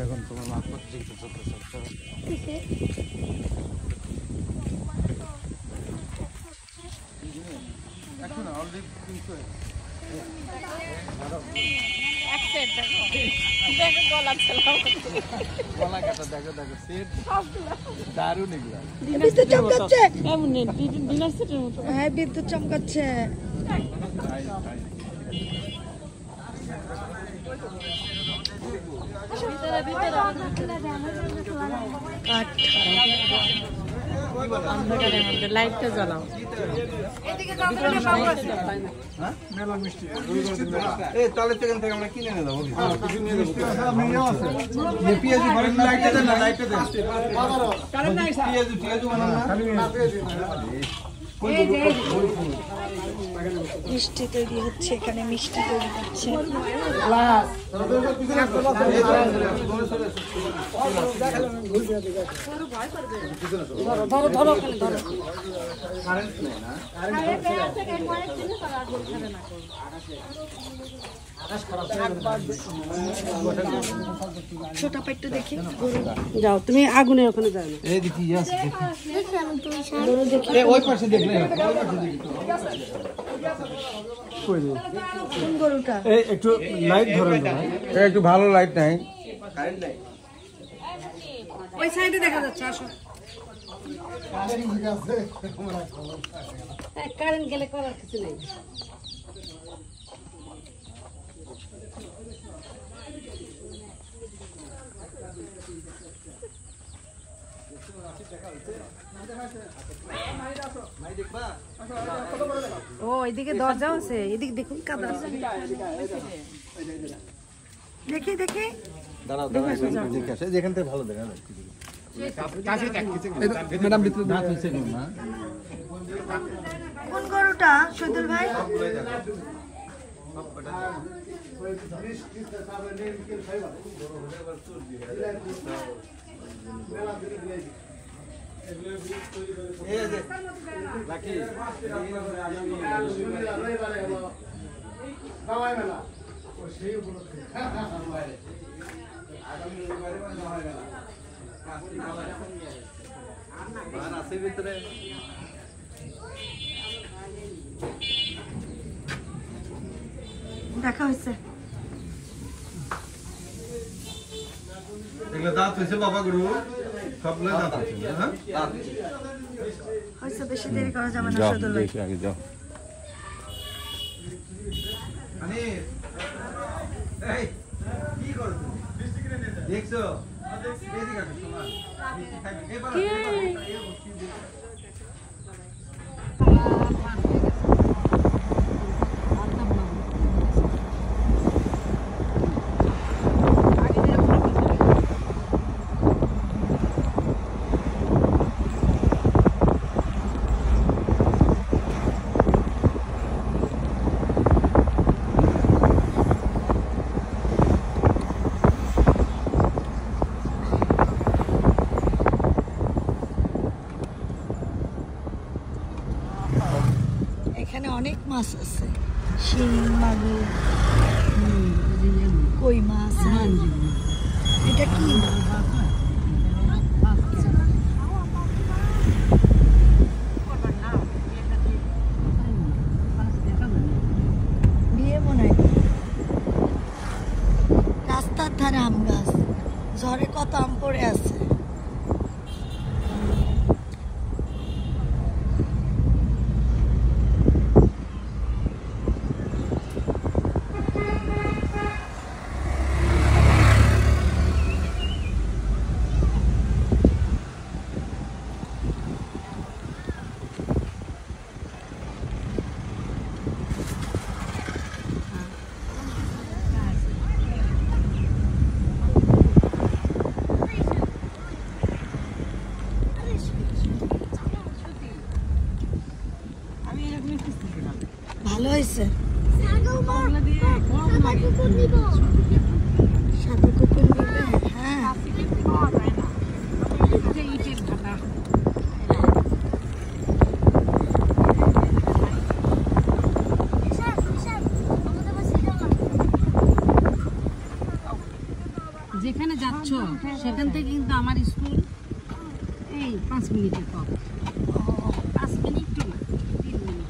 এখন তোমার মা পর্যন্ত চলতেছে এখন অলরেডি কিন্তু গলা কাটা দেখো দেখো সেট দারুণ এগুলা বিদ্যুৎ চমকাচ্ছে এমনি ডিনার সেটের মতো। হ্যাঁ বিদ্যুৎ চমকাচ্ছে। লাইটটা জ্বালাও। তাহলে সেখান থেকে আমরা কিনে নেবো মিষ্টি তৈরি হচ্ছে, এখানে মিষ্টি তৈরি হচ্ছে। ছোটা পাইটটা দেখি। যাও তুমি আগুনের ওখানে যাও না। এই দেখি ওই পাশে দেখলে কোন গরুটা? এই একটু লাইট ধরেন না, একটু ভালো লাইট নাই, কারেন্ট নাই। ওই সাইডে দেখা যাচ্ছে, আসো। কারেন্ট গেলে করার কিছু নেই। ও এদিকে দরজা আছে, এদিকে দেখুন কাদা আছে। দেখি দেখি দাঁড়াও দাঁড়াও ঠিক আছে, যেখান থেকে ভালো দেখা যাচ্ছে। ম্যাডাম ভিতরে দাঁত হইছে না? কোন গরুটা শহীদুল ভাই? দেখা হয়েছে। এগুলো দাঁত হয়েছে বাবা গরু, সবগুলো দাঁত হয়েছে। হ্যাঁ হয়েছে, বেশি দেরি করা যাবে না শহীদুল ভাই। আগে যাও। কি করছো দেখছো? এখানে অনেক মাছ আছে, শিং, মাগুর, কই মাছ। এটা কি? বিয়ে মনে হয়। রাস্তার ধারে আম গাছ, ঝড়ে কত আম পড়ে আছে। ভালো হয়েছে। সাদা কুকুর নিবে? হ্যাঁ যেখানে যাচ্ছ বুঝছো সেখান থেকে কিন্তু আমার স্কুল এই 5 মিনিটের পথ 5 মিনিট তো না 3 মিনিট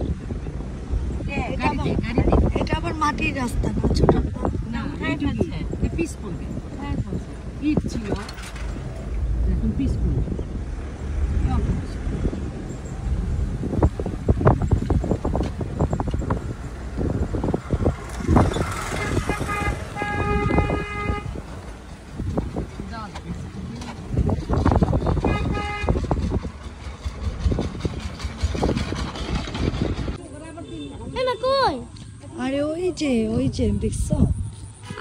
এটা আবার মাটির রাস্তা না ছোট না এটা পিস পড়বে ইট ছিল এখন পিস পড়বে আরে ওই যে দেখছো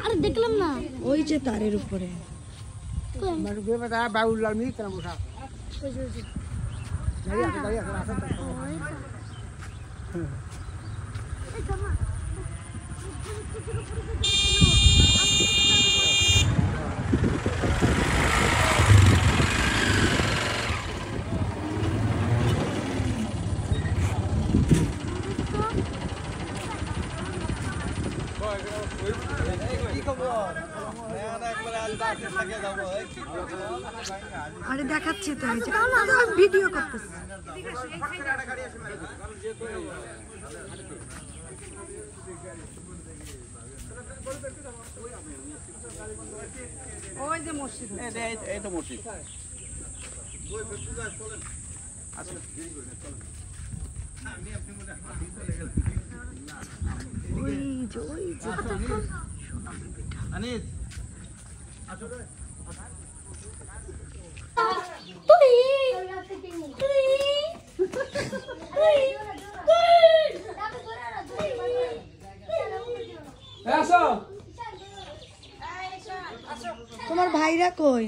আরে দেখলাম না ওই যে তারের উপরে আরে দেখাচ্ছি তো এই যে ভিডিও করতেছি ওই যে মসজিদ এই তো মসজিদ ওই যে আনিস তোমার ভাইরা কই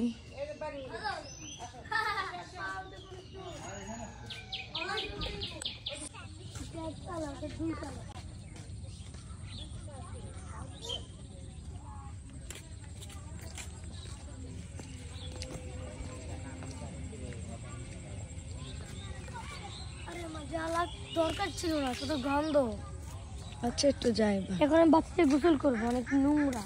দরকার ছিল না শুধু গন্ধ আচ্ছা একটু যাই এখন আমি বাচ্চাদের গোসল করবো অনেক নোংরা